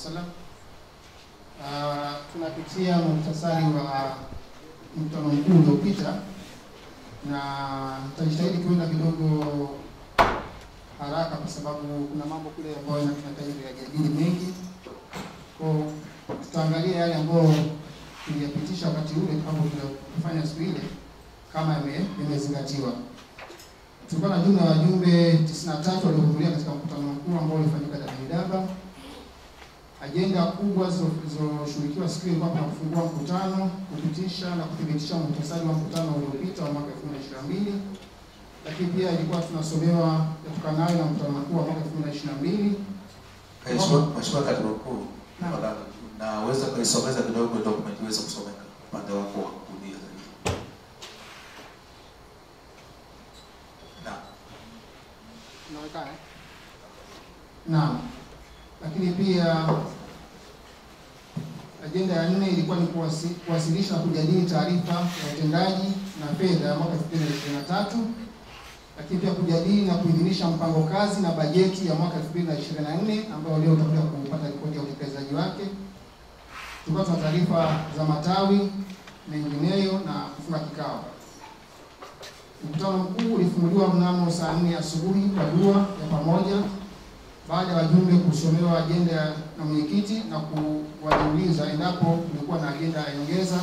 Salam. Tunapitia muhtasari wa mkutano mkuu uliopita na tutajitahidi kwenda kidogo haraka kwa sababu kuna mambo kule ambayo tunahitaji kuyajadili mengi. Kwa tutaangalia yale ambayo tuliyapitisha wakati ule ambapo tulifanya siku ile kama yamezingatiwa. Tulikuwa na jumla ya wajumbe 93 waliohudhuria katika mkutano mkuu ambao ulifanyika Dar es Salaam. Agenda kubwa zilizoshughulikiwa siku ile ilikuwa kufungua mkutano, kupitisha na kuthibitisha muhtasari wa mkutano uliopita wa mwaka 2022. Lakini pia ilikuwa tunasomewa yatokanayo na mkutano mkuu wa mwaka 2022. Mheshimiwa Katibu Mkuu, naweza kuisomeza kidogo document iweze kusomeka upande wako wa kurudia zaidi. Naam. Lakini pia agenda ya 4 ilikuwa ni kuwasilisha na kujadili taarifa ya utendaji na fedha ya mwaka 2023. Lakini pia kujadili na kuidhinisha mpango kazi na bajeti ya mwaka 2024 ambao leo tutakuja kupata ripoti ya utekelezaji wake. Tulikuwa tuna taarifa za matawi mengineyo na kufunga kikao. Mkutano mkuu ulifunguliwa mnamo saa 4 asubuhi kwa dua ya pamoja baada ya wajumbe kusomewa agenda na mwenyekiti na kuwauliza endapo kulikuwa na agenda ya nyongeza,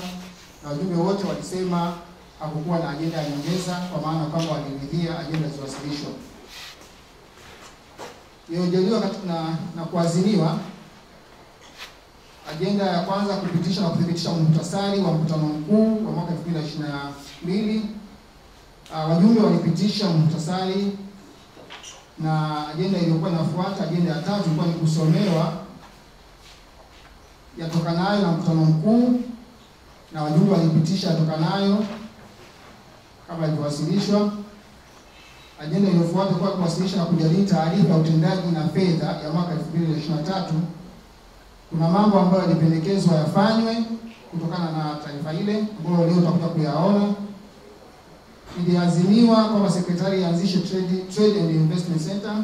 na wajumbe wote walisema hakukuwa na agenda ya nyongeza, kwa maana kwamba waliridhia agenda zilizowasilishwa. Iliyojadiliwa na kuazimiwa, agenda ya kwanza kupitisha na kuthibitisha muhtasari wa mkutano mkuu wa mwaka 2022. Wajumbe walipitisha muhtasari na agenda iliyokuwa inafuata, agenda ya 3 ilikuwa ni kusomewa yatokanayo na mkutano mkuu, na wajumbe walipitisha yatokanayo kama ilivyowasilishwa. Agenda iliyofuata ilikuwa kuwasilisha na kujadili taarifa ya utendaji na fedha ya mwaka 2023. Kuna mambo ambayo yalipendekezwa yafanywe kutokana na taarifa ile ambayo leo tutakuja kuyaona. Iliazimiwa kwamba sekretari ianzishe Trade and Investment Center.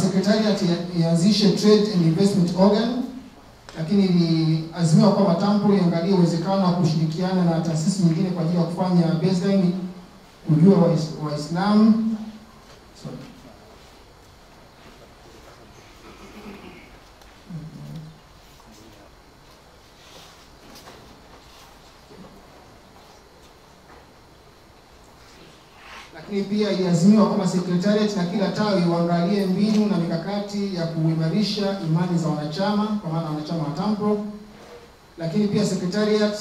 Sekretari ianzishe Trade and Investment Organ, lakini iliazimiwa kwamba TAMPRO iangalie uwezekano wa kushirikiana na taasisi nyingine kwa ajili ya kufanya baseline kujua Waislamu. Lakini pia iliazimiwa kwamba secretariat na kila tawi waangalie mbinu na mikakati ya kuimarisha imani za wanachama, kwa maana wanachama wa TAMPRO. Lakini pia secretariat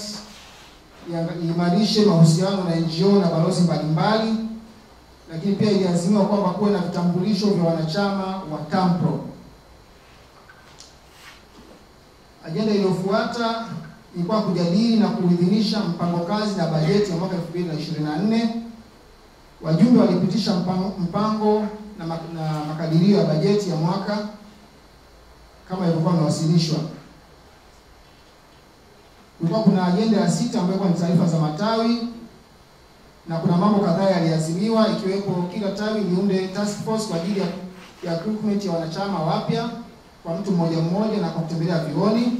iimarishe mahusiano na NGO na balozi mbalimbali. Lakini pia iliazimiwa kwamba kuwe na vitambulisho vya wanachama wa TAMPRO. Agenda iliyofuata ilikuwa kujadili na kuidhinisha mpango kazi na bajeti ya mwaka 2024. Wajumbe walipitisha mpango na makadirio ya bajeti ya mwaka kama ilivyokuwa imewasilishwa. Kulikuwa kuna agenda ya 6 ambayo ni taarifa za matawi, na kuna mambo kadhaa yaliazimiwa ikiwepo kila tawi liunde task force kwa ajili ya recruitment ya wanachama wapya kwa mtu mmoja na kwa kutembelea vioni.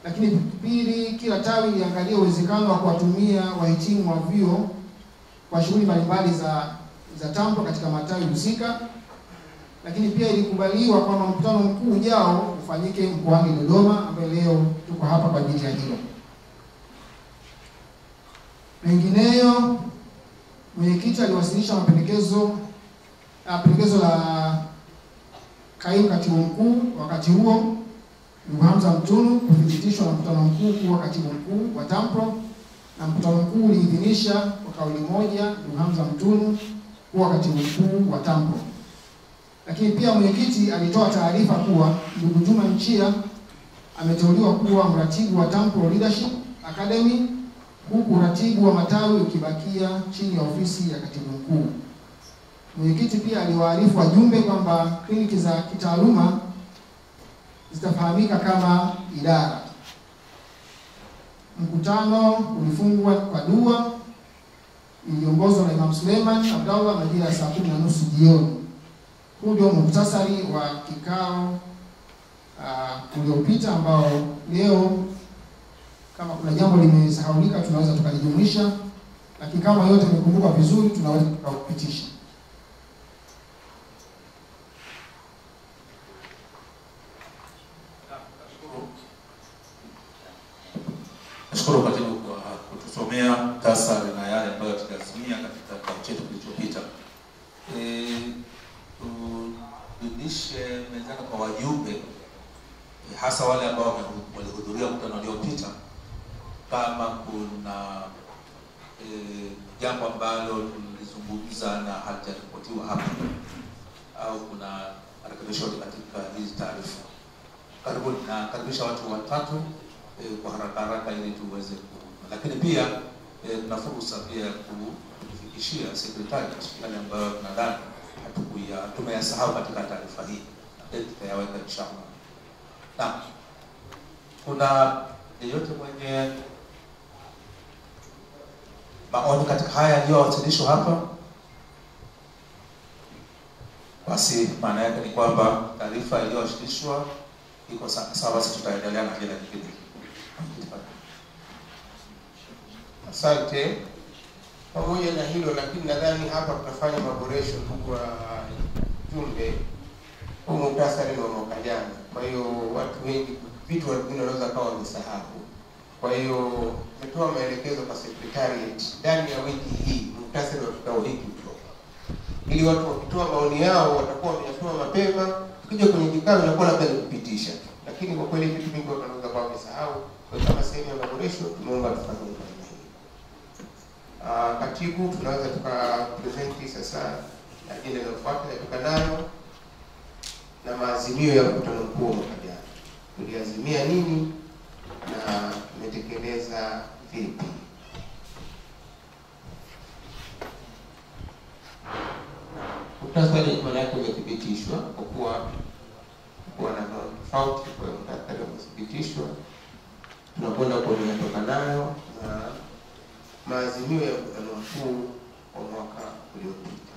Lakini pili, kila tawi liangalie uwezekano wa kuwatumia wahitimu wa vyuo kwa shughuli mbalimbali za TAMPRO katika matawi husika. Lakini pia ilikubaliwa kwamba mkutano mkuu ujao ufanyike mkoani Dodoma, ambapo leo tuko hapa kwa ajili ya hilo. Mengineyo, mwenyekiti aliwasilisha pendekezo la kaimu katibu mkuu wakati huo Ndugu Hamza Mtunu kuthibitishwa na mkutano mkuu kuwa katibu mkuu wa TAMPRO, na mkutano mkuu uliidhinisha kwa kauli moja Ndugu Hamza Mtunu kuwa katibu mkuu wa TAMPRO. Lakini pia mwenyekiti alitoa taarifa kuwa Ndugu Juma Nchia ameteuliwa kuwa mratibu wa TAMPRO Leadership Academy, huku uratibu wa matawi ukibakia chini ya ofisi ya katibu mkuu. Mwenyekiti pia aliwaarifu wajumbe kwamba kliniki za kitaaluma zitafahamika kama idara. Mkutano ulifungwa kwa dua iliongozwa na Imam Suleiman Abdallah majira ya saa 10:30 jioni. Huu ndio muhtasari wa kikao uliopita, ambao leo kama kuna jambo limesahaulika tunaweza tukalijumlisha, lakini kama yote imekumbuka vizuri tunaweza kupitisha. Nashukuru katibu kwa kutusomea muhtasari na yale ambayo tutazimia katika kikao chetu kilichopita. Turudishe mezani kwa wajumbe, hasa wale ambao walihudhuria mkutano uliopita, kama kuna jambo ambalo tulizungumza na halijaripotiwa hapa au kuna marekebisho katika hizi taarifa. Karibuni, na karibisha watu watatu kwa haraka ili tuweze lakini pia tuna fursa pia kufikishia secretariat yale ambayo tunadhani tumeyasahau katika taarifa hii, tutayaweka inshallah. Na kuna yeyote mwenye maoni katika haya yaliyowasilishwa hapa? Basi maana yake ni kwamba taarifa iliyowasilishwa iko sawa. Basi tutaendelea na ajenda nyingine. Asante. Pamoja na hilo, lakini nadhani hapa tutafanya maboresho kwa jumbe. Huu muhtasari wa mwaka jana, kwa hiyo watu wengi vitu wengine wanaweza kawa wamesahau. Kwa hiyo tumetoa maelekezo kwa secretariat ndani ya wiki hii muhtasari wa kikao hiki kutoka, ili watu wakitoa maoni yao watakuwa wameyatoa mapema, tukija kwenye kikao inakuwa labda ni kupitisha, lakini kwa kweli vitu vingi wanaweza kuwa wamesahau. Kwa kama sehemu ya maboresho tumeomba tufanye hivyo. Katibu, tunaweza tukapresenti sasa ajenda inayofuata yatokanayo na maazimio ya mkutano mkuu wa mwaka jana. Tuliazimia nini na tumetekeleza vipi? Muhtasari maana yake umethibitishwa kwa kuwa na tofauti, kwa muhtasari umethibitishwa. Tunakwenda kwa yatokanayo na maazimio ya mkutano mkuu wa mwaka uliopita.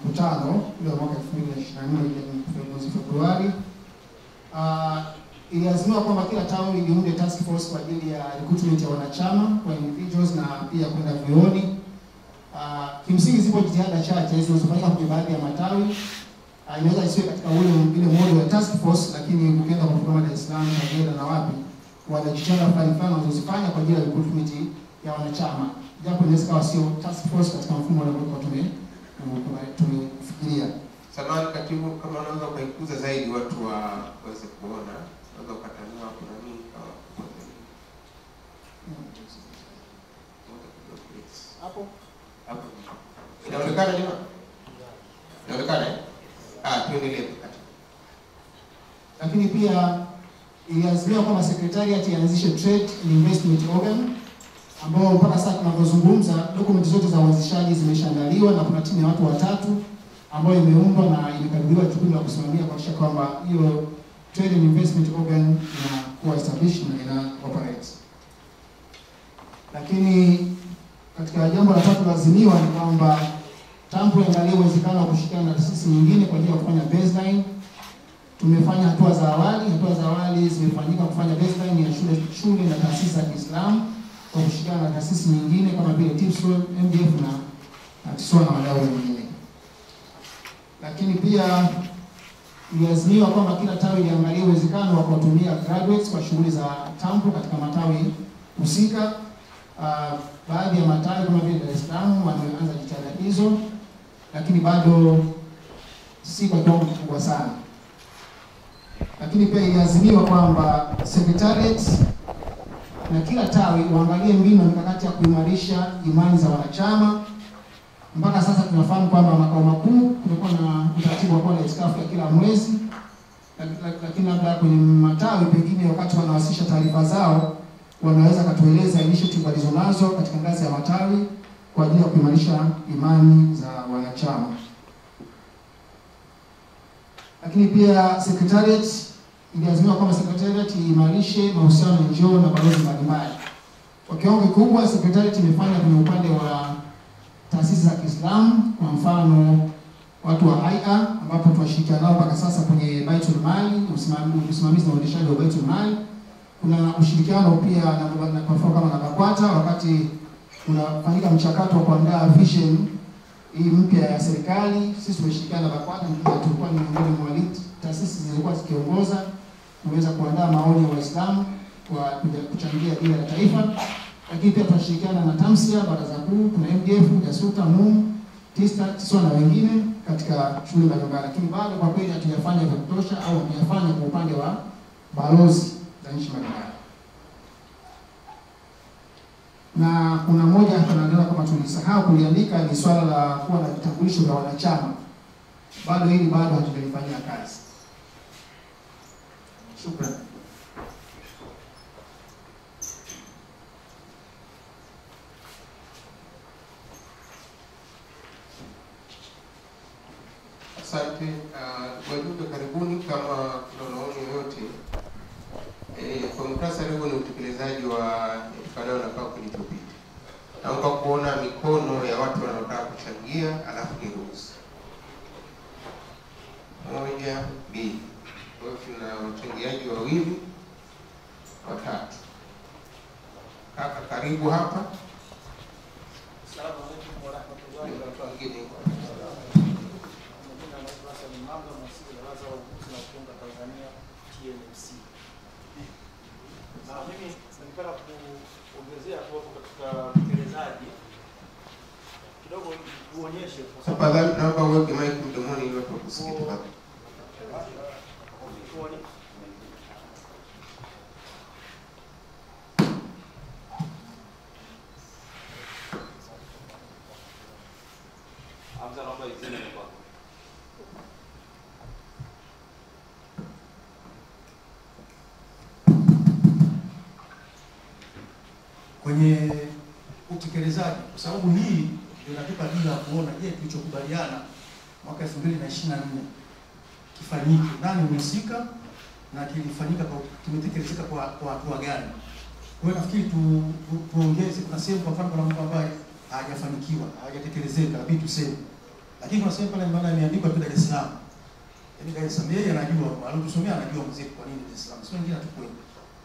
Mkutano ule wa mwaka 2024 mwezi Februari, iliazimiwa kwamba kila tawi liunde task force kwa ajili ya recruitment ya wanachama kwa individuals na pia kwenda vioni. Kimsingi zipo jitihada chache zinazofanyika kwenye baadhi ya matawi. Inaweza isiwe katika ile model ya task force, lakini ukienda kwa mfano Dar es Salaam, Kagera na wapi, wana jitihada fulani wanazozifanya kwa ajili ya recruitment ya wanachama. Japo inaweza kuwa sio task force katika mfumo ambao tumefikiria. Samahani katibu, kama unaweza kuikuza zaidi watu waweze kuona, unaweza kutanua kuna nini hapo inaonekana nini? Inaonekana tuendelee kati. Lakini pia iliazimia kwamba secretariat ianzishe trade and investment organ, ambao mpaka sasa tunapozungumza dokumenti zote za uanzishaji zimeshaandaliwa na kuna timu ya watu watatu ambayo imeundwa na imekabidhiwa jukumu la kusimamia kuhakikisha kwamba hiyo trade and investment organ inakuwa established na ina operate. Lakini katika jambo la tatu lazimiwa ni kwamba TAMPU iangalie uwezekano wa kushirikiana na taasisi nyingine kwa ajili ya kufanya baseline. Tumefanya hatua za awali zimefanyika kufanya baseline ya shule na taasisi za Kiislamu kwa kushirikiana na taasisi nyingine kama vile TIPSO, MDF na TISOA na wadau wengine. Lakini pia iliazimiwa kwamba kila tawi liangalie uwezekano wa kuwatumia graduates kwa shughuli za TAMPU katika matawi husika. Baadhi ya matawi kama vile Dar es Salaam wameanza jitihada hizo, lakini bado si kwa kiwango kikubwa sana. Lakini pia iliazimiwa kwamba secretariat na kila tawi waangalie mbinu na mikakati ya kuimarisha imani za wanachama. Mpaka sasa tunafahamu kwamba makao makuu kumekuwa na utaratibu wa kuwa na itikafu ya kila mwezi, lakini labda kwenye matawi pengine wakati wanawasilisha taarifa zao wanaweza katueleza initiative walizonazo katika ngazi ya matawi kwa ajili ya kuimarisha imani za wanachama. Lakini pia secretariat iliazimiwa kwamba secretariat iimarishe mahusiano ya njoo na balozi mbalimbali. Kwa kiwango kikubwa secretariat imefanya kwenye upande wa taasisi za Kiislamu, kwa mfano watu wa Hai'a ambapo tunashirikiana nao mpaka sasa kwenye Baitul Mali, usimamizi na uendeshaji wa Baitul Mali. Kuna ushirikiano pia na kwa mfano kama na BAKWATA wakati unafanyika mchakato wa kuandaa vision hii mpya ya serikali. Sisi tumeshirikiana na BAKWATA, tulikuwa ni miongoni mwa taasisi zilizokuwa zikiongoza kuweza kuandaa maoni ya Waislamu kwa kuchangia dira ya taifa. Lakini pia tunashirikiana na Tamsia, Baraza Kuu, kuna MDF, Jasuta, MUM, TISWA na wengine katika shughuli mbalimbali. Lakini bado kwa kweli hatujafanya vya kutosha au hatujafanya kwa upande wa balozi za nchi mbalimbali. Na kuna moja tunaendelea kama tulisahau kuliandika ni swala la kuwa na vitambulisho vya wanachama. Bado hili bado hatujalifanyia kazi. Shukrani. Asante. Wajumbe karibuni, kama kuna maoni yoyote. Kwa muhtasari huu ni utekelezaji wa itikadao na kwa kilichopita. Naomba kuona mikono ya watu wanaotaka kuchangia, alafu niruhusu. 1, 2. Kwa hiyo tuna wachangiaji 2, 3. Kaka karibu hapa. Asalamu alaykum wa rahmatullahi wa barakatuh. Mambo ya msingi ya Baraza la Uongozi na Kuunga Tanzania TNMC. Na mimi nataka kuongezea hapo katika utekelezaji kidogo kuonyeshe kwa sababu tafadhali naomba uweke mic mdomoni ili watu wakusikie tafadhali. Hamza naomba izini kwa kwenye utekelezaji, kwa sababu hii ndio inatupa dira ya kuona je, tulichokubaliana mwaka 2024 kifanyike, nani mhusika na kilifanyika kwa kimetekelezeka kwa hatua gani. Kwa hiyo nafikiri tuongeze, kuna sehemu kwa mfano kuna mambo ambayo hajafanikiwa, hajatekelezeka, labda tuseme. Lakini kuna sehemu pale maana imeandikwa tu Dar es Salaam. Yaani Dar es Salaam yeye anajua, alitusomea anajua mzee kwa nini Dar es Salaam. Sio wengine hatukwenda.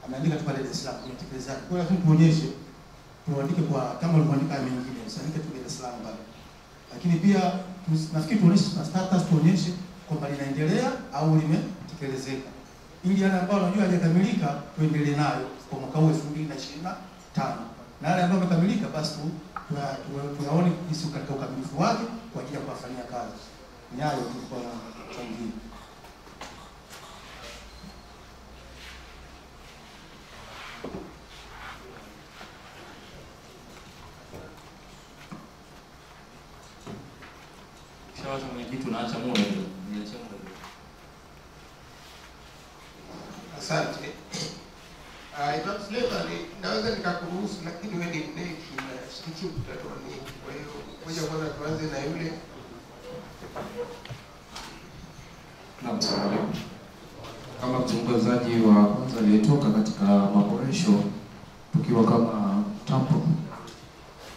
Ameandika tu pale Dar es Salaam kwenye utekelezaji. Kwa hiyo lazima tuonyeshe, tuandike kwa kama ulivyoandika mengine, usiandike tu Dar es Salaam bali. Lakini pia nafikiri tuonyeshe status, tuonyeshe kwamba linaendelea au limetekelezeka. Ili yale ambayo unajua hajakamilika tuendelee nayo kwa mwaka huu 2025. Na yale ambayo yamekamilika basi tunaone jinsi katika ukamilifu wake kwa ajili ya kufanyia kazi. Nyayo kwa changia. Shawaza mwenyekiti tunaacha muda ndio. Niache muda. Asante. Imam Suleiman, naweza nikakuruhusu lakini wewe ni mneki na sisi tutatoa nini. Kwa hiyo moja kwa moja tuanze na yule. Naam, kama mzungumzaji wa kwanza aliyetoka katika maboresho tukiwa kama tampo.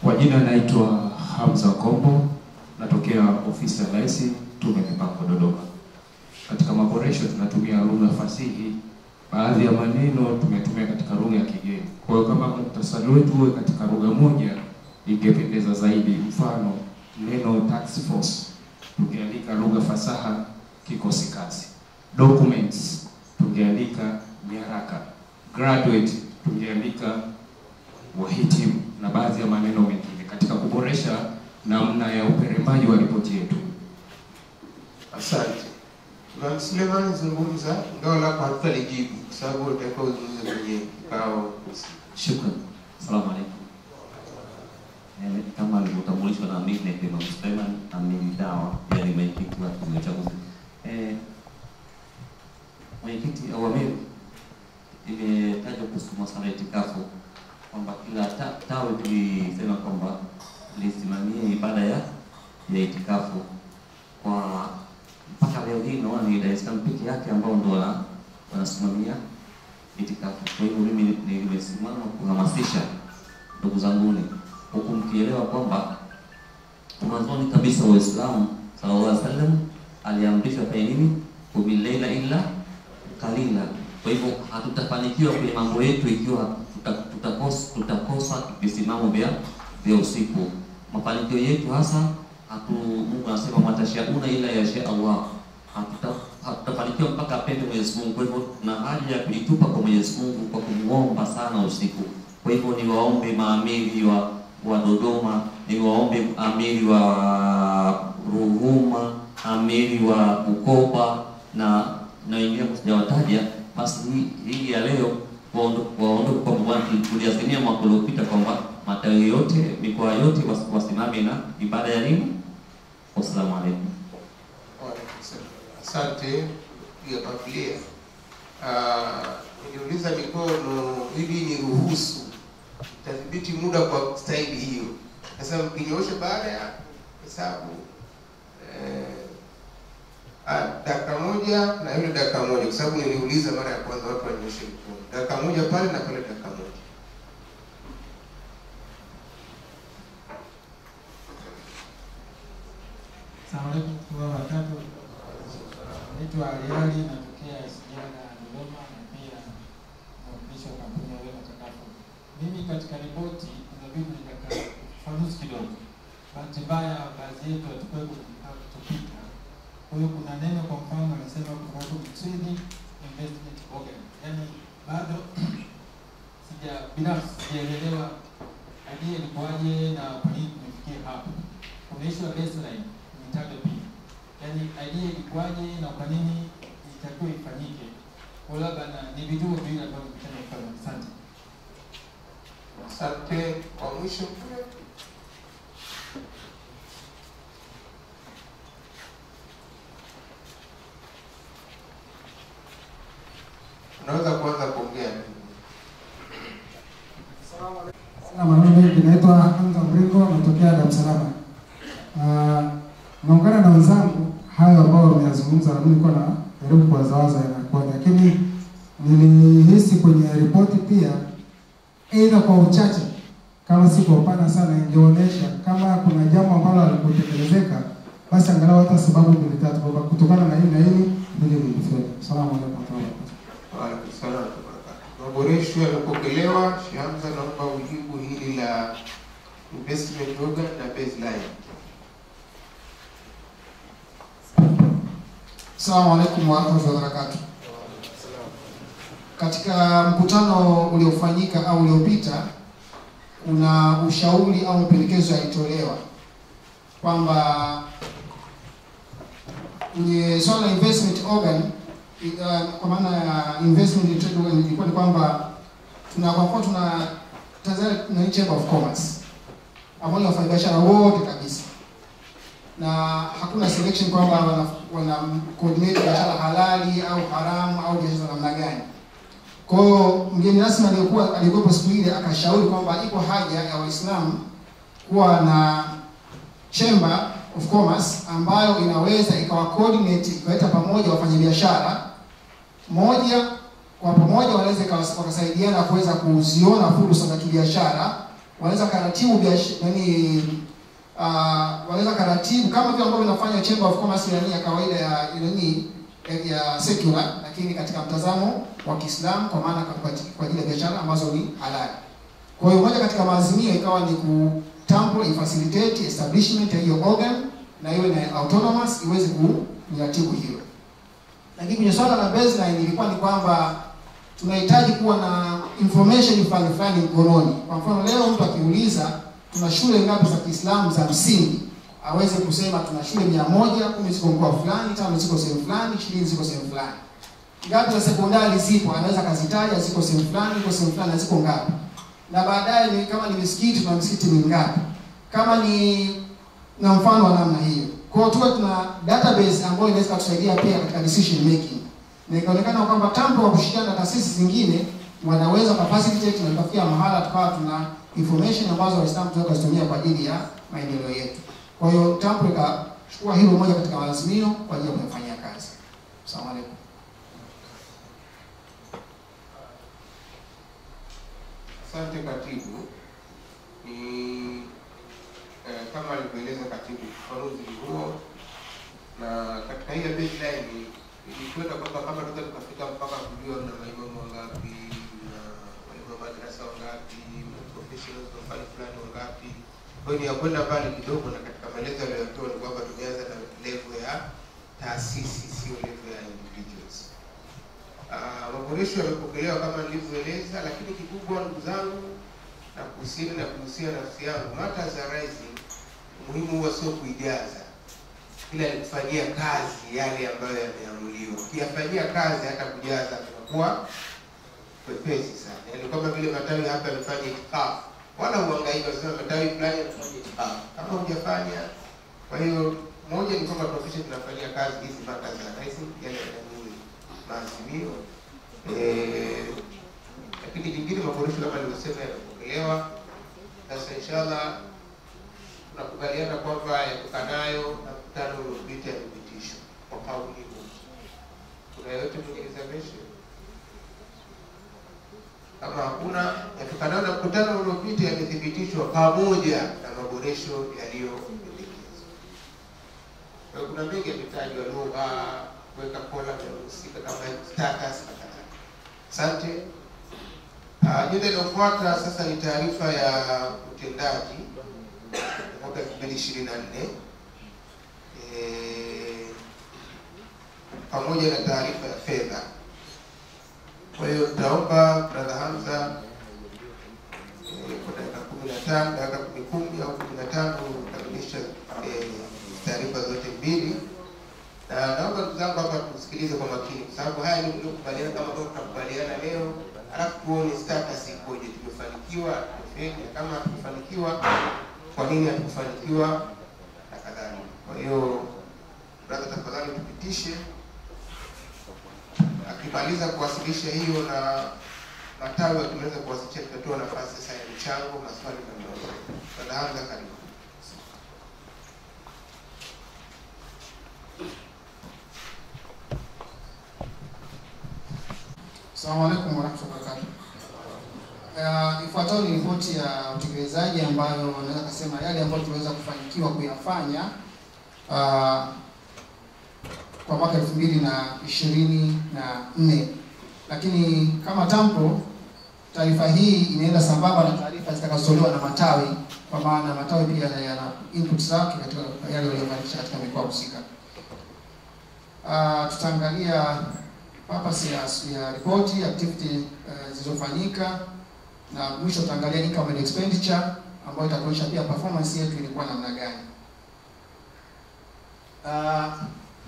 Kwa jina naitwa Hamza Kombo, natokea ofisi ya Rais Tume Mipango Dodoma. Katika maboresho tunatumia lugha fasihi, baadhi ya maneno tumetumia katika lugha ya kigeni. Kwa hiyo kama muhtasari wetu uwe katika lugha moja ingependeza zaidi. Mfano neno task force tungeandika lugha fasaha kikosi kazi. Documents tungeandika nyaraka. Graduate tungeandika wahitimu na baadhi ya maneno mengine katika kuboresha namna ya uperemaji wa ripoti yetu. Asante. Imam Suleiman zungumza, ndio lako hatutalijibu kwa sababu utakuwa uzungumze kwenye kikao. Shukrani. Asalamu alaykum. Kama alivyotambulishwa na mimi ni Imam Suleiman, amini dawa yani mwenyekiti wa uchaguzi. la itikafu kwamba kila tawi tulisema kwamba lisimamie ibada ya itikafu kwa mpaka leo hii naona ni Dar es Salaam pekee yake ambao ndio wanasimamia itikafu. Kwa hiyo mimi nimesimama kuhamasisha ndugu zangu huku mkielewa kwamba mwanzoni kabisa Uislamu sallallahu alaihi wasallam aliamrisha kwa nini kubilaila illa kalila. Kwa hivyo hatutafanikiwa kwenye mambo yetu ikiwa tutakosa visimamo vya usiku. Mafanikio yetu hasa Mungu anasema matashauna ila yasha Allah. Hatutafanikiwa mpaka apende Mwenyezi Mungu. Kwa hivyo tuna haja ya kujitupa kwa Mwenyezi Mungu kwa kumuomba sana usiku. Kwa hivyo ni waombe maamiri wa Dodoma, ni waombe amiri wa Ruvuma, amiri wa Bukoba na wengine sijawataja. Basi hii ya leo waondoke kwa Bwana. Tuliazimia mwaka uliopita kwamba matawi yote, mikoa yote wasimame na ibada ya nini? Wassalamu alaykum. Asante ya Biblia. Niuliza mikono ili ni ruhusu tadhibiti muda kwa staili hiyo. Sasa mkinyoosha baada ya hesabu dakika moja na yule dakika moja, kwa sababu niliuliza mara ya kwanza watu wanyoshe mikono. Dakika moja pale na pale dakika moja. Asalamu alaykum kwa watatu. Naitwa Aliali, natokea Sijana Dodoma na pia mwandishi wa kampuni ya Wema Takafu. Mimi katika ripoti inabidi nikafafanua kidogo. Bahati mbaya baadhi yetu hatukuwepo kutupita. Kwa hiyo kuna neno kwa mfano anasema kuhusu trading investment organ. Yaani bado binafsi sijaelewa idea ilikuwaje na kwa nini tumefikia hapo. Kuna issue ya baseline nitaje pia. Yaani idea ilikuwaje na kwa nini itakiwa ifanyike. Kwa labda ni vituo vile ambavyo tunafanya. Asante. Asante. Kwa mwisho unaweza kuanza kuongea. Salamu alaykum, naitwa Hamza Mringo, natokea Dar es Salaam. Naungana na wenzangu hayo ambao wameyazungumza, na mimi nilikuwa na jaribu kuwazawaza yanakuwa, lakini nilihisi kwenye ripoti pia aidha kwa uchache kama si kwa upana sana ingeonyesha kama kuna jambo ambalo halikutekelezeka, basi angalau hata sababu mbili tatu kutokana na hili na hili ndio nilifanya. Salamu alaykum. Waalaikumsalam. Maboresho yamepokelewa. Sheikh Hamza, naomba ujibu hili la investment organ na baseline. Assalamu alaykum wa rahmatullahi wa barakatuh. Katika mkutano uliofanyika au uliopita, kuna ushauri au mapendekezo yalitolewa kwamba kwenye swala la investment organ, kwa maana ya investment trade organ, ilikuwa ni kwamba tuna Tanzania Chamber of Commerce ambao ni wafanyabiashara wote kabisa, na hakuna selection kwamba wana coordinate biashara halali au haramu au biashara namna gani. Kwa hiyo mgeni rasmi alikuwa siku ile akashauri kwamba iko haja ya Waislamu kuwa na Chamber of Commerce ambayo inaweza ikawa coordinate, ikaleta pamoja wafanyabiashara moja kwa pamoja, wanaweza wakasaidiana kuweza kuziona fursa za kibiashara, wanaweza karatibu biashara wanaweza karatibu kama vile ambavyo inafanya Chamber of Commerce ya kawaida ya secular, lakini katika mtazamo wa Kiislamu, kwa maana kwa ajili ya biashara ambazo ni halali. Kwa hiyo moja katika maazimio ikawa ni kutambua facilitate establishment ya hiyo organ na iwe na autonomous iweze kuratibu hiyo. Lakini kwenye swala la baseline ilikuwa ni kwamba tunahitaji kuwa na information fulani mkononi. Kwa mfano leo mtu akiuliza tuna shule ngapi za Kiislamu za msingi, aweze kusema tuna shule 100, 10 ziko mkoa fulani, 5 ziko sehemu fulani, 20 ziko sehemu fulani. Ngapi za sekondari zipo, anaweza kazitaja ziko sehemu fulani, ziko sehemu fulani, ziko ngapi. Na baadaye ni kama ni misikiti, tuna misikiti mingapi. Kama ni na mfano wa namna hiyo. Kwa hiyo tuna database ambayo inaweza kutusaidia pia katika decision making. Na ikaonekana kwamba tampo wa kushirikiana na taasisi zingine wanaweza facilitate na tukafikia mahala tukawa tuna information ambazo Waislamu tunaweza kuzitumia kwa ajili ya maendeleo yetu. Kwa hiyo TAMPO ikachukua hilo moja katika maazimio kwa ajili ya kufanyia kazi. Asalamu alaykum. Asante katibu. Ni kama alivyoeleza katibu, ufafanuzi huo, na katika hiyo baseline ilikwenda kwamba kama tunaweza tukafika mpaka kujua na maimamu wangapi na walimu madrasa wangapi, professionals wa fani fulani wangapi. Kwa hiyo ya kwenda mbali kidogo, na katika maelezo yaliyotoa ni kwamba tumeanza na level ya taasisi, sio level ya individuals. Maboresho yamepokelewa kama nilivyoeleza, lakini kikubwa ndugu zangu, na kuhusia nafsi yangu, matters arising, muhimu huwa sio kuijaza, ila ni kufanyia kazi yale ambayo yameamuliwa. Ukiyafanyia kazi hata kujaza kunakuwa kwepesi sana. Yaani kama vile matawi hapa yamefanya itikafu, wala huangaika sema matawi fulani yamefanya itikafu kama hujafanya. Kwa hiyo moja ni kwamba tuhakikishe tunafanyia kazi hizi matters arising, yale yanayoni maazimio. Lakini jingine, maboresho kama nilivyosema yamepokelewa. Sasa inshallah tunakubaliana kwamba yatokanayo na mkutano uliopita yamepitishwa kwa kauli hii. Kuna yote mwenye reservation? Kama hakuna, yatokanayo na mkutano uliopita yamethibitishwa pamoja na maboresho yaliyopendekezwa. Kwa hiyo kuna mengi yametajwa, lugha, kuweka kola ya husika kama status na kadhalika. Asante. Ajenda inayofuata sasa ni taarifa ya utendaji mwaka 2024 pamoja na taarifa ya fedha. Kwa hiyo tutaomba Brother Hamza kwa dakika 15, dakika 10 au 15 kukamilisha taarifa zote mbili. Na naomba ndugu zangu hapa tusikilize kwa makini, kwa sababu haya ni mliokubaliana. Kama tutakubaliana leo, alafu tuone status ikoje, tumefanikiwa, tumefeli, kama tumefanikiwa kwa nini hatukufanikiwa na kadhalika. Kwa hiyo brother, tafadhali tupitishe. Akimaliza kuwasilisha hiyo na matawi wakimaliza kuwasilisha, tutatoa nafasi sasa ya mchango, maswali na maoni. Brother, karibu. Assalamu alaikum warahmatullahi wabarakatuh. Ifuatayo ni ripoti ya utekelezaji ambayo naweza kusema yale ambayo tuliweza kufanikiwa kuyafanya kwa mwaka 2024. Lakini kama TAMPO, taarifa hii inaenda sambamba na taarifa zitakazotolewa na matawi, kwa maana matawi pia yana input zake katika yale waliofanikisha katika mikoa husika. Tutaangalia purpose ya ripoti, activity zilizofanyika, na mwisho tutaangalia income and expenditure ambayo itakuonyesha pia performance yetu ilikuwa namna gani.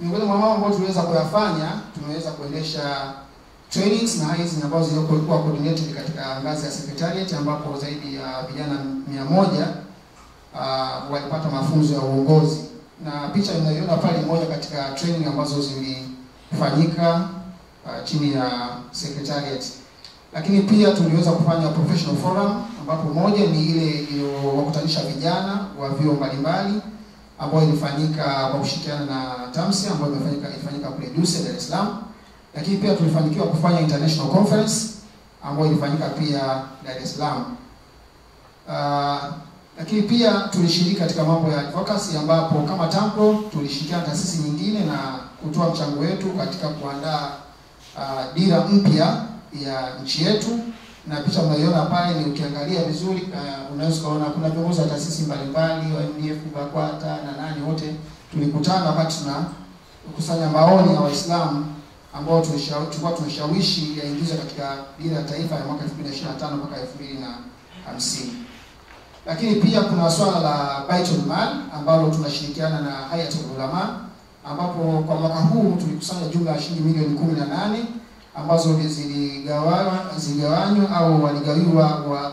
Miongoni mwa mambo ambayo tuliweza kuyafanya, tumeweza kuendesha trainings na hizi ambazo zilikuwa coordinated katika ngazi ya secretariat, ambapo zaidi ya vijana 100 walipata mafunzo ya uongozi, na picha inayoona pale ni moja katika training ambazo zilifanyika chini ya secretariat. Lakini pia tuliweza kufanya professional forum, ambapo moja ni ile iliyowakutanisha vijana wa vyuo mbalimbali, ambayo ilifanyika kwa kushirikiana na TAMSI, ambayo ilifanyika kule Duse, Dar es Salaam. Lakini pia tulifanikiwa kufanya international conference ambayo ilifanyika pia Dar es Salaam. Lakini pia tulishiriki katika mambo ya advocacy, ambapo kama TAMPO tulishirikiana na taasisi nyingine na kutoa mchango wetu katika kuandaa dira mpya ya nchi yetu. Na picha mnaiona pale, ni ukiangalia vizuri unaweza kuona kuna viongozi wa taasisi mbalimbali wa MDF, BAKWATA na nani, wote tulikutana wakati tunakusanya maoni ya Waislamu ambao tulikuwa tunashawishi yaingizwe katika dira ya taifa ya mwaka 2025 mpaka 2050. Lakini pia kuna swala la Baitul Mal ambalo tunashirikiana na Hayatul Ulama, ambapo kwa mwaka huu tulikusanya jumla ya shilingi milioni 18 ambazo ziligawanywa au waligawiwa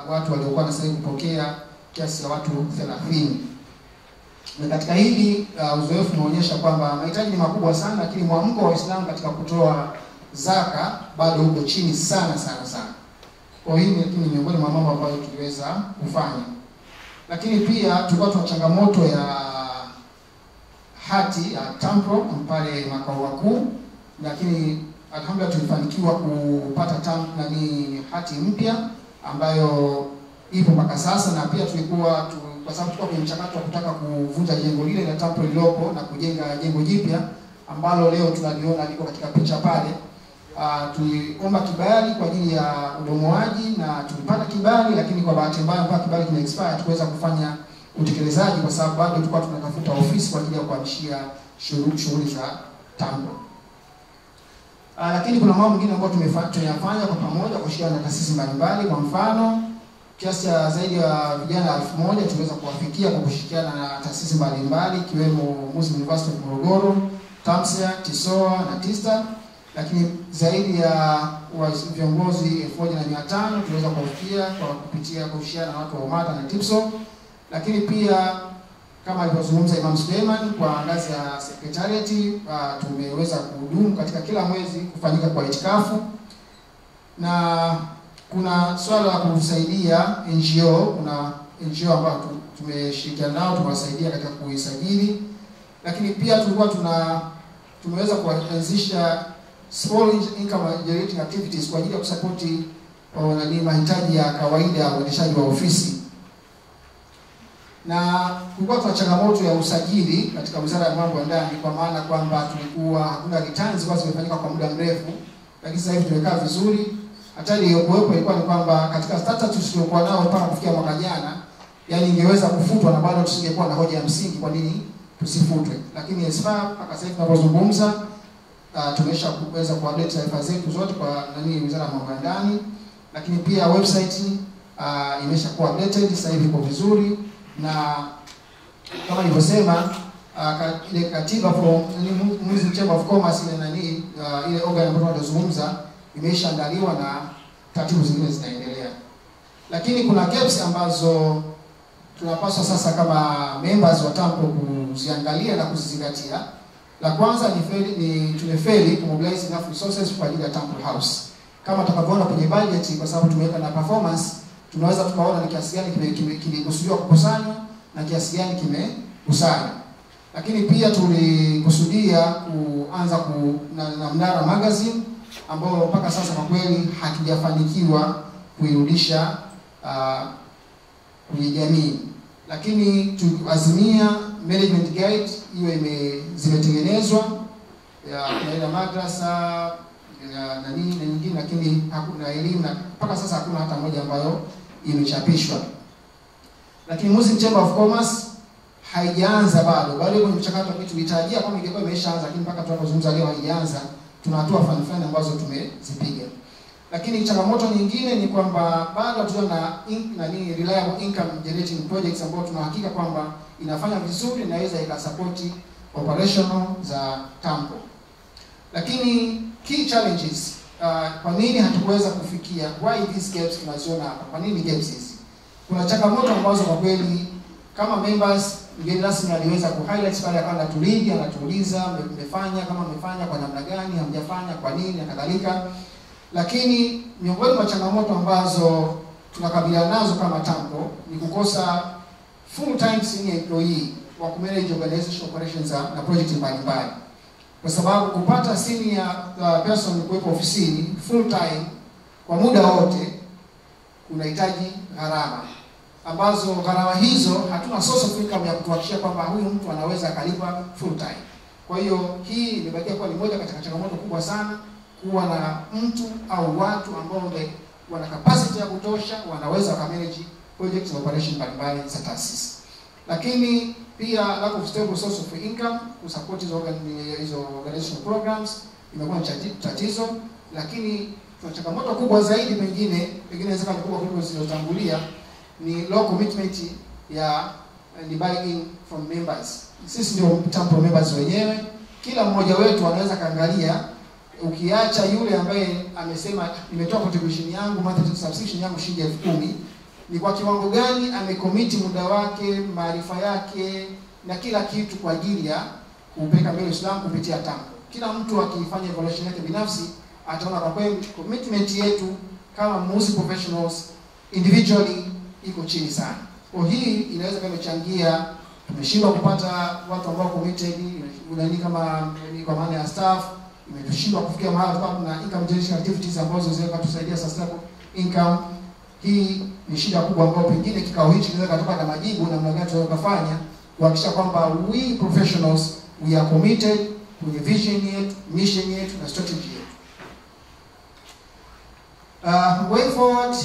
watu waliokuwa na sahihi kupokea kiasi ya watu 30. Na katika hili uzoefu umeonyesha kwamba mahitaji ni makubwa sana, lakini mwamko wa Uislamu katika kutoa zaka bado uko chini sana. Kwa hiyo lakini miongoni mwa mambo ambayo tuliweza kufanya. Lakini pia tulikuwa tuna changamoto ya hati ya TAMPRO pale makao makuu, lakini alhamdulillah tulifanikiwa kupata hati mpya ambayo ipo mpaka sasa, na pia tulikuwa kwa sababu tulikuwa kwenye mchakato wa kutaka kuvunja jengo lile la TAMPRO lilopo na kujenga jengo jipya ambalo leo tunaliona liko katika picha pale. Tuliomba kibali kwa ajili ya udomoaji na tulipata kibali, lakini kwa bahati mbaya mpaka kibali kime expire tuweza kufanya utekelezaji kwa sababu bado tulikuwa tunatafuta ofisi kwa ajili ya kuhamishia shughuli za TAMPRO. Lakini kuna mambo mengine ambayo tunayafanya kwa pamoja kwa shirikiano na taasisi mbalimbali. Kwa mfano, kiasi cha zaidi ya vijana 1000 tuweza kuwafikia kwa kushirikiana na taasisi mbalimbali ikiwemo Muslim University of Morogoro, TAMSEA, TISOA na TISTA. Lakini zaidi ya viongozi 1500 tuweza kuwafikia kwa kupitia kushirikiana na watu wa UMATA na TIPSO. Lakini pia kama alivyozungumza Imam Suleiman, kwa ngazi ya secretariat tumeweza kuhudumu katika kila mwezi kufanyika kwa itikafu, na kuna swala la kusaidia NGO. Kuna NGO ambao tumeshirikiana nao, tumewasaidia katika kuisajili, lakini pia tulikuwa tumeweza kuanzisha small income generating activities kwa ajili ya kusapoti mahitaji ya kawaida ya uendeshaji wa ofisi. Na kulikuwa tuna changamoto ya usajili katika Wizara ya Mambo ya Ndani, kwa maana kwamba tulikuwa hakuna returns kwa zimefanyika kwa muda mrefu, lakini sasa hivi tumekaa vizuri. Hatari iliyokuwepo ilikuwa ni kwamba katika status tuliyokuwa nao mpaka kufikia mwaka jana, yani ingeweza kufutwa na bado tusingekuwa na hoja ya msingi kwa nini tusifutwe. Lakini mpaka sasa hivi tunapozungumza tumesha kuweza kuupdate taarifa zetu zote kwa Wizara ya Mambo ya Ndani, lakini pia website imeshakuwa updated, sasa hivi iko vizuri. Na kama nilivyosema ile katiba from Muslim Chamber of Commerce ile organ ambayo tunazungumza imeshaandaliwa na taratibu zingine zinaendelea. Lakini kuna gaps ambazo tunapaswa sasa kama members wa TAMPRO kuziangalia na kuzizingatia. La kwanza ni tumefeli kumobilize enough resources kwa ajili ya TAMPRO House. Kama tutakavyoona kwenye budget, kwa sababu tumeweka na performance, tunaweza tukaona ni kiasi gani kilikusudiwa kukusanywa na kiasi gani kimekusanywa. Lakini pia tulikusudia kuanza na Mnara Magazine ambao mpaka sasa kwa kweli hatujafanikiwa kuirudisha kwenye jamii. Lakini tuazimia management guide iwe zimetengenezwa ya ile madrasa na nyingine, lakini hakuna elimu, na mpaka sasa hakuna hata moja ambayo imechapishwa. Lakini Muslim Chamber of Commerce haijaanza bado kwenye mchakato ambao tulitarajia kama ingekuwa imeshaanza, lakini mpaka tunapozungumza leo haijaanza. Tuna hatua fulani ambazo tumezipiga. Lakini changamoto nyingine ni kwamba bado hatuna reliable income generating projects ambao tunahakika kwamba inafanya vizuri na inaweza ikasupport operational za TAMPRO. Lakini key challenges, kwa nini hatukuweza kufikia, why these gaps tunaziona hapa, kwa nini gaps hizi? Kuna changamoto ambazo kwa kweli kama members, mgeni rasmi aliweza ku-highlight pale, akawa anatuuliza mmefanya, kama mmefanya kwa namna gani, hamjafanya kwa nini na kadhalika. Lakini miongoni mwa changamoto ambazo tunakabiliana nazo kama TAMPRO ni kukosa full time senior employee wa kumanage organization operations na project mbalimbali. Kwa sababu kupata senior person kuwepo ofisini full time kwa muda wote kunahitaji gharama, ambazo gharama hizo hatuna source of income ya kutuhakikishia kwamba huyu mtu anaweza akalipa full time. Kwa hiyo hii imebakia kuwa ni moja katika changamoto kubwa sana, kuwa na mtu au watu ambao wana capacity ya kutosha, wanaweza manage projects na operation mbalimbali za taasisi. Lakini pia lack of stable source of income kusupport hizo organizational programs imekuwa tatizo. Lakini tuna changamoto kubwa zaidi, pengine inaweza kuwa kubwa kuliko zilizotangulia, ni low commitment ya buy-in from members. Sisi ndio TAMPRO members wenyewe, kila mmoja wetu anaweza kaangalia, ukiacha yule ambaye amesema nimetoa contribution yangu, monthly subscription yangu shilingi 10,000, ni kwa kiwango gani amecommit muda wake, maarifa yake na kila kitu kwa ajili ya kupeleka mbele Uislamu kupitia TAMPRO. Kila mtu akifanya evaluation yake binafsi ataona kwa kweli commitment yetu kama Musi professionals individually iko chini sana. Kwa hii inaweza kama imechangia tumeshindwa kupata watu ambao committed unani kama kwa maana ya staff, imeshindwa kufikia mahali kwa kuna income generation activities ambazo zinaweza kutusaidia sustainable income. Hii ni shida kubwa ambayo pengine kikao hichi kinaweza kutoka na majibu na namna gani tunaweza kufanya kuhakikisha kwamba we professionals we are committed kwenye vision yetu, mission yetu na strategy yetu. Way forward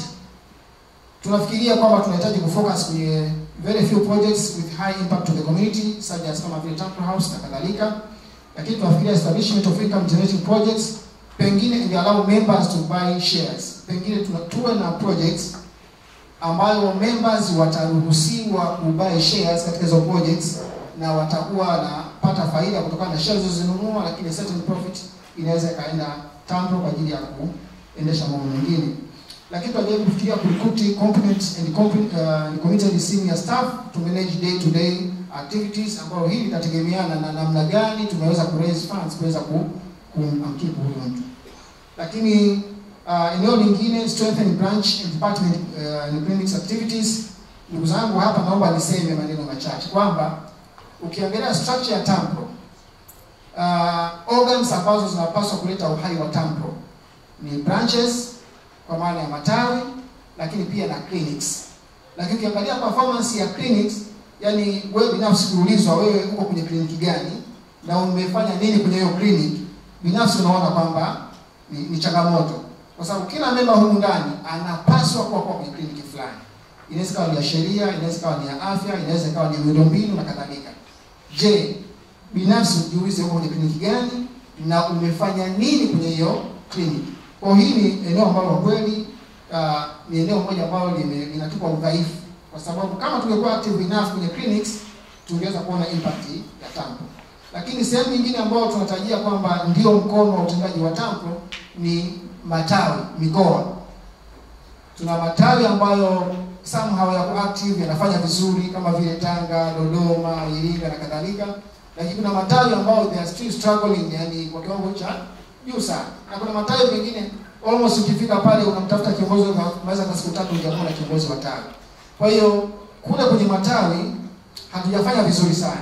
tunafikiria kwamba tunahitaji kufocus kwenye very few projects with high impact to the community such as kama vile Temple House na kadhalika, lakini tunafikiria establishment of income generating projects, pengine and allow members to buy shares. Pengine tuwe na projects ambayo members wataruhusiwa kubuy shares katika hizo projects na watakuwa wanapata faida kutokana na shares zilizozinunua, lakini certain profit inaweza kaenda Temple kwa ajili ya kuendesha mambo mengine. Lakini tunajaribu kufikiria recruit competent and committed senior staff to manage day to day activities, ambayo hili litategemeana na namna gani tunaweza ku raise funds kuweza kumkeep huyo mtu. Lakini eneo lingine strengthen branch and department and clinics activities. Ndugu zangu hapa naomba niseme maneno machache kwamba ukiangalia structure ya Temple, organs ambazo zinapaswa kuleta uhai wa Temple ni branches kwa maana ya matawi, lakini pia na clinics. Lakini ukiangalia performance ya clinics, yani wewe binafsi kuulizwa wewe uko kwenye kliniki gani na umefanya nini kwenye hiyo clinic, binafsi unaona kwamba ni changamoto. Kwa sababu kila member humu ndani anapaswa kuwa kwenye kliniki fulani. Inaweza kuwa ni ya sheria, inaweza kuwa ni ya afya, inaweza kuwa ni miundombinu na kadhalika. Je, binafsi ujiulize uko kwenye kliniki gani na umefanya nini kwenye hiyo kliniki? Kwa hii ni eneo ambalo kweli ni eneo moja ambalo linatupa udhaifu, kwa sababu kama tungekuwa active enough kwenye clinics tungeweza kuona impact ya Temple. Lakini sehemu nyingine ambayo tunatarajia kwamba ndio mkono wa utendaji wa Temple ni matawi, mikoa. Tuna matawi ambayo somehow yako active, yanafanya vizuri kama vile Tanga, Dodoma, Iringa na kadhalika. Lakini kuna matawi ambayo they are still struggling, yani kwa kiwango cha juu sana. Na kuna matawi mengine almost ukifika pale unamtafuta kiongozi unaweza kwa siku 3 hujaona kiongozi wa tawi. Kwa hiyo kule kwenye matawi hatujafanya vizuri sana.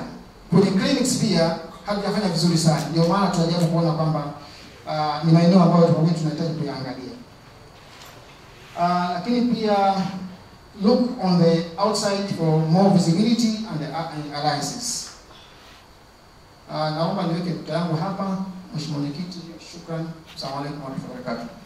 Kwenye clinics pia hatujafanya vizuri sana. Ndio maana tunajaribu kuona kwamba ni maeneo ambayo tunahitaji kuyaangalia. Lakini pia look on the outside for more visibility and alliances. Naomba niweke nukta yangu hapa. Mheshimiwa Mwenyekiti, shukrani. Asalamu alaykum wa rahmatullahi wa barakatuh.